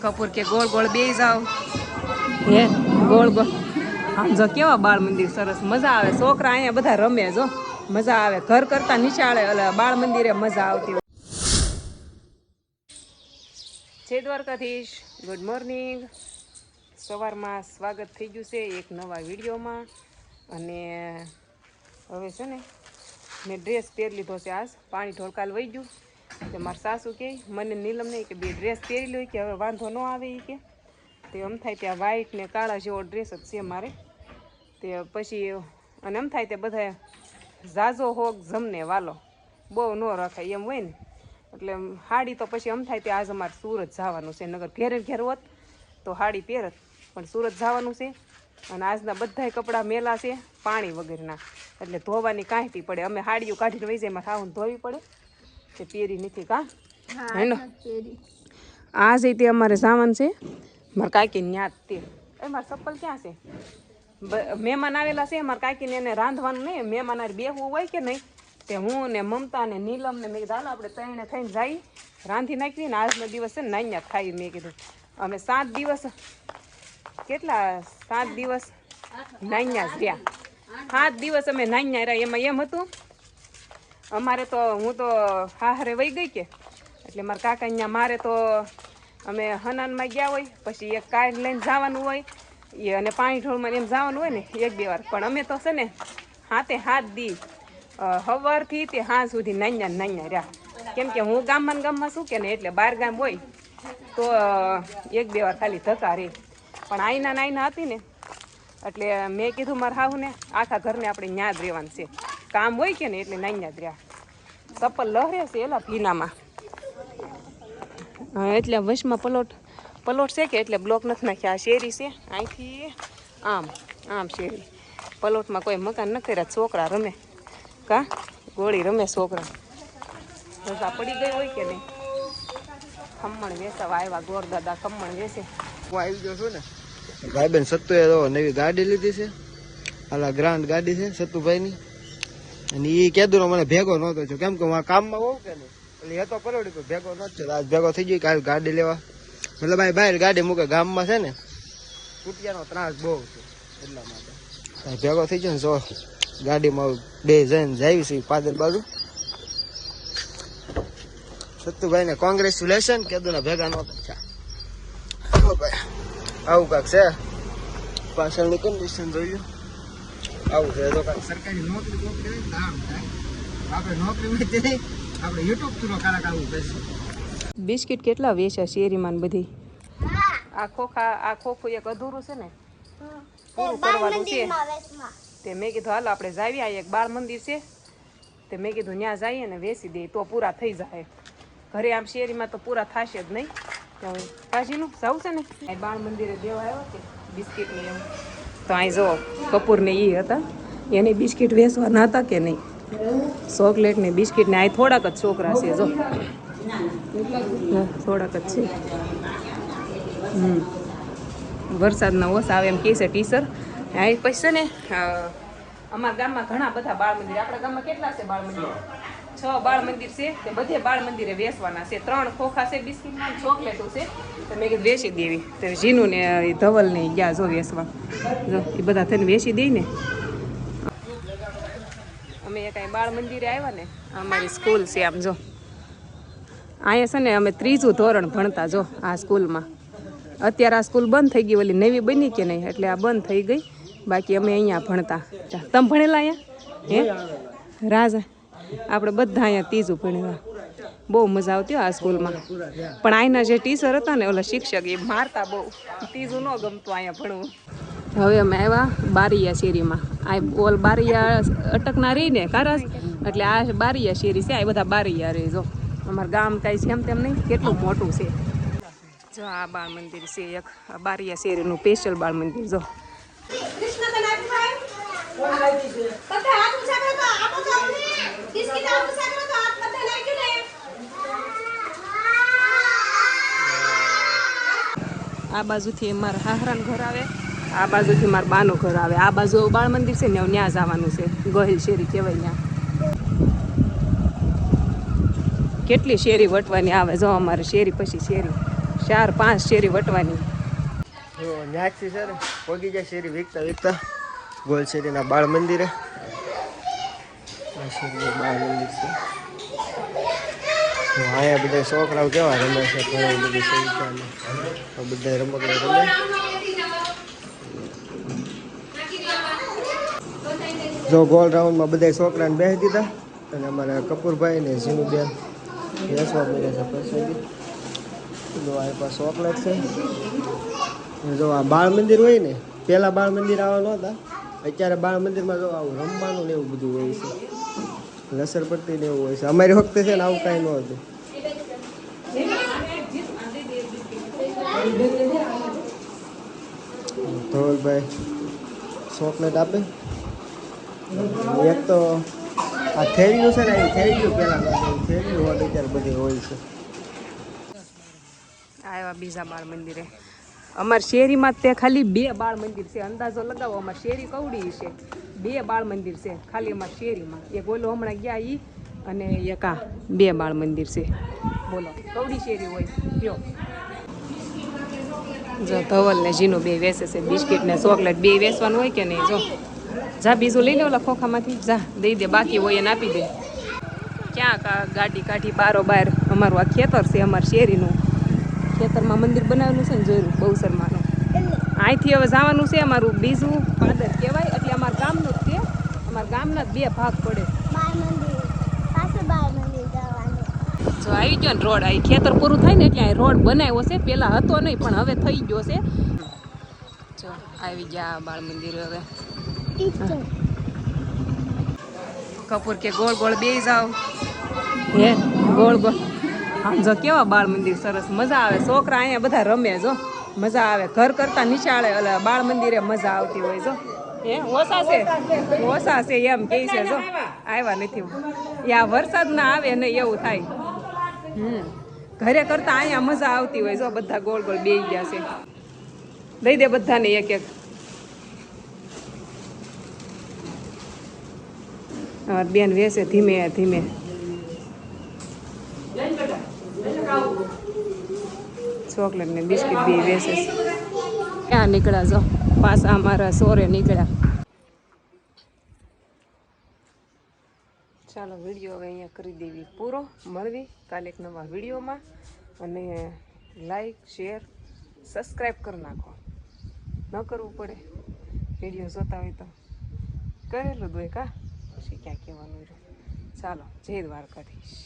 કપૂર કે ગોળ ગોળ બેસી જાવ હે ગોળ ગોળ આમ જો કેવા બાળ મંદિર સરસ મજા આવે છોકરા અહીંયા બધા રમે જો મજા આવે ઘર કરતા નિશાળે એટલે બાળ મંદિરે મજા આવતી હોય જય દ્વારકાધીશ ગુડ મોર્નિંગ સવારમાં સ્વાગત થઈ ગયું છે એક નવા વિડીયોમાં અને હવે છે ને મેં ડ્રેસ પહેરી લીધો છે આજ પાણી ઢોળકાલ વહી ગયું તો મારા સાસુ કહે મને નીલમ નહીં કે બે ડ્રેસ પહેરી લો કે હવે વાંધો ન આવે એ કે તે એમ થાય ત્યાં વ્હાઈટ ને કાળા જેવો ડ્રેસ જ છે મારે તે પછી અને એમ થાય તે બધા ઝાઝો હોક જમને વાલો બહુ ન રખાય એમ હોય ને એટલે હાડી તો પછી એમ થાય તે આજ અમારે સુરત જવાનું છે નગર ઘેર હોત તો હાડી પહેરત પણ સુરત જવાનું છે અને આજના બધાય કપડાં મેલા છે પાણી વગરના એટલે ધોવાની કાંઈથી પડે અમે હાડીઓ કાઢીને વહી જાય એમાં ખાવું ધોવી પડે તે પહેરી નથી કાં હેનો આ જ તે અમારે સામાન છે મારા કાકીને યાદ તે એ મારા ચપ્પલ ક્યાં છે મહેમાન આવેલા છે મારા કાકીને એને રાંધવાનું નહીં મહેમાન બેહવું હોય કે નહીં તે હું ને મમતા ને નીલમ ને મેં કીધું હાલો આપણે ત્રણે થઈને જઈ રાંધી નાખવી ને આજનો દિવસ છે ને નાન્યા ખાઈ મેં કીધું અમે 7 દિવસ કેટલા 7 દિવસ નાન્યા જ રહ્યા 7 દિવસ અમે નાન્યા રહ્યા એમાં એમ હતું અમારે તો હું તો હાહરે વહી ગઈ કે એટલે મારા કાકા અહીંયા મારે તો અમે હનાનમાં ગયા હોય પછી એક કાર લઈને જવાનું હોય એ અને પાણી ઢોળમાં એમ જવાનું હોય ને 1-2 વાર પણ અમે તો છે ને હાથે હાથ દી સવારથી તે હાં સુધી નાન્યા રહ્યા કેમ કે હું ગામમાં શું કે ને એટલે બહાર ગામ હોય તો 1-2 વાર ખાલી ધક્કા રહે પણ આઈના હતી ને એટલે મેં કીધું મારા હાહુને આખા ઘરને આપણે ન્યા જ રહેવાનું છે કામ હોય કે ને એટલે નાન્યા જ રહ્યા ચપ્પલ લહરે છે એલા ભીનામાં એટલે વશમાં પલોટ છે કે એટલે બ્લોક નથી નાખ્યા આ શેરી છે અહીંથી આમ શેરી પલોટમાં કોઈ મકાન ન કર્યા છોકરા રમે કા ગોળી રમે છોકરા રજા પડી ગઈ હોય કે નહીં ખમણ વેસવા આવ્યા ગોરદાદા ખમણ વેસે હું આવી ગયો છું ને ભાઈબેન સત્તુએ નવી ગાડી લીધી છે હાલા ગ્રાન્ડ ગાડી છે સત્તુભાઈની અને એ કેદુનો મને ભેગો નહોતો થયો કેમ કે હું આ કામમાં હોઉં કે નહીં એટલે એ તો પરોડી તો ભેગો નહોતો આજ ભેગો થઈ ગયો કાલે ગાડી લેવા મતલબ આ બહાર ગાડી મૂકે ગામમાં છે ને કુટિયાનો ત્રાસ બહુ છે એટલા માટે ભેગો થઈ ગયો ને જો ગાડીમાં 2 જણ જાય છે પાદર બાજુ સત્તુભાઈને કોંગ્રેચ્યુલેશન કેદુના ભેગા નહોતા ભાઈ આવું કાંક છે પાછળની કન્ડિશન જોયું આવું છે તો કાંક સરકારી નોકરી કામ થાય આપણે નોકરી મળતી નહીં આપણે યુટ્યુબ થ્રુ કારક આવું કહીશું બિસ્કિટ કેટલા વેચ્યા શેરીમાં બધી આ ખોખું એક અધૂરું છે ને પૂરું કરવાનું છે તે મેં કીધું હાલો આપણે જાવી આ એક બાળ મંદિર છે તે મેં કીધું ત્યાં જઈએ ને વેચી દઈએ તો પૂરા થઈ જાય ઘરે આમ શેરીમાં તો પૂરા થશે જ નહીં પાછીનું જવું છે ને આ બાળ મંદિરે દેવા આવ્યો કે બિસ્કિટ ને એવું તો અહીં જો કપૂર ને એ હતા એને બિસ્કિટ વેચવાના હતા કે નહીં ચોકલેટ ને બિસ્કિટ ને આ થોડાક જ છોકરા છે જો થોડાક જ છે વરસાદના ઓછા આવે એમ કહે છે ટીચર આ પછી છે ને અમારા ગામમાં ઘણા બધા બાળ મંદિર આપણા ગામમાં કેટલા છે બાળ મંદિર 6 બાળ મંદિર છે તે બધે બાળ મંદિરે વેચવાના છે 3 ખોખા છે બિસ્કિટના ચોકલેટો છે તો મેં કીધું વેચી દેવી તો જીનું ને ધવલ ને ગયા જો વેચવા જો એ બધા થઈને વેચી દઈ ને અમે એક અહીં બાળ મંદિરે આવ્યા ને અમારી સ્કૂલ છે આમ જો અહીંયા છે ને અમે 3જું ધોરણ ભણતા જો આ સ્કૂલમાં અત્યારે આ સ્કૂલ બંધ થઈ ગઈ ઓલી નવી બની કે નહીં એટલે આ બંધ થઈ ગઈ બાકી અમે અહીંયા ભણતા તમે ભણેલા અહીંયા હે રાજા આપણે બધા અહીંયા 3જું ભણેલા બહુ મજા આવતી આ સ્કૂલમાં પણ અહીંના જે ટીચર હતા ને ઓલા શિક્ષક એ મારતા બહુ 3જું ન ગમતું અહીંયા ભણવું હવે અમે આવ્યા બારીયા શેરીમાં આ ઓલ બારીયા અટકના રહી ને કારસ એટલે આ બારીયા શેરી છે આ બધા બારીયા રહી જો અમારું ગામ કાંઈ છે એમ તેમ નહીં કેટલું મોટું છે જો આ બાળ મંદિર છે એક બારીયા શેરીનું સ્પેશિયલ બાળ મંદિર જો આ બાજુથી મારા હાહરાનું ઘર આવે આ બાજુથી મારા બાનું ઘર આવે આ બાજુ બાળ મંદિર છે ને ત્યાં જવાનું છે ગોહિલ શેરી કહેવાય ત્યાં કેટલી શેરી વટવાની આવે જો અમારે શેરી પછી 4-5 શેરી વટવાની. જો ન્યાથી છે ને પોગી જાય શેરી વીકતા વીકતા ગોલ શેરીના બાળ મંદિરે. આ શેરીનું બાળ મંદિર છે. અહીંયા બધા છોકરાઓ કેવા રમે છે, ઘણી બધી સંખ્યામાં બધા રમકડા રમે. જો ગોલ રાઉન્ડમાં બધા છોકરાને બેસી દીધા અને અમારા કપૂરભાઈ ને ઝીનુબેન બેસવા મળ્યા છે પછી. જો આ પાસે ચોકલેટ છે. જો આ બાળ મંદિર હોય ને, પેલા બાળ મંદિર આવા નહોતા, અત્યારે બાળ મંદિરમાં જો આવું રમવાનું ને એવું બધું હોય છે, લસરપટ્ટી ને એવું હોય છે. અમારી વખતે છે ને આવું કાંઈ ન હતું. ધવલભાઈ ચોકલેટ આપે. એક તો આ થેલીયું છે ને, એ થેલીયું પેલા થેલીયું હોય અત્યારે બધી હોય છે. આવ્યા બીજા બાળ મંદિરે. અમારી શેરીમાં તે ખાલી 2 બાળ મંદિર છે. અંદાજો લગાવો, અમારી શેરી કવડી છે, 2 બાળ મંદિર છે ખાલી અમારી શેરીમાં. એક ઓલો હમણાં ગયા ઈ અને એક આ 2 બાળ મંદિર છે. બોલો કવડી શેરી હોય કયો. જો ધવલ ને જીનું 2 વેચે છે બિસ્કિટ ને ચોકલેટ. 2 વેચવાનું હોય કે નહીં. જો જા બીજું લઈ લે ઓલા ખોખામાંથી, જા દઈ દે, બાકી હોય એને આપી દે. ક્યાં ગાડી કાઢી બારોબાર. અમારું આ ખેતર છે, અમારી શેરીનું ખેતરમાં મંદિર બનાવેલું છે ને, જોયું બહુસરમાનું. અહીંથી હવે જવાનું છે અમારું બીજું પાદર કહેવાય, એટલે અમારા ગામનું જ છે. અમારા ગામના જ 2 ભાગ પડે. જો આવી ગયો ને રોડ. અહીં ખેતર પૂરું થાય ને એટલે અહીં રોડ બનાવ્યો છે. પહેલાં હતો નહીં પણ હવે થઈ ગયો છે. જો આવી ગયા બાળ મંદિર. હવે કપૂર કે ગોળ ગોળ બેસી જાવ. હે ગોળ ગોળ. આમ જો કેવા બાળ મંદિર સરસ, મજા આવે. છોકરા અહીંયા બધા રમે, જો મજા આવે. ઘર કરતા નિશાળે એટલે બાળ મંદિરે મજા આવતી હોય. જો હે ઓછા છે એમ કે છે. જો આવ્યા નથી, યા વરસાદ ના આવે નહીં એવું થાય. ઘરે કરતા અહીંયા મજા આવતી હોય. જો બધા ગોળ ગોળ બેસી ગયા છે. દઈ દે બધાને એક એક. બેન વેસે ધીમે ધીમે. ચોકલેટ ને બિસ્કિટ 2 વેસે. ક્યાં નીકળ્યા? જો પાછા અમારા સોરે નીકળ્યા. ચાલો વિડીયો હવે અહીંયા કરી દેવી પૂરો. મળવી કાલે એક નવા વિડીયોમાં. અને લાઈક શેર સબસ્ક્રાઈબ કરી નાખો. ન કરવું પડે, વિડીયો જોતા હોય તો કરેલું જ હોય કા, પછી ક્યાં કહેવાનું. ચાલો જય દ્વારકાધીશ.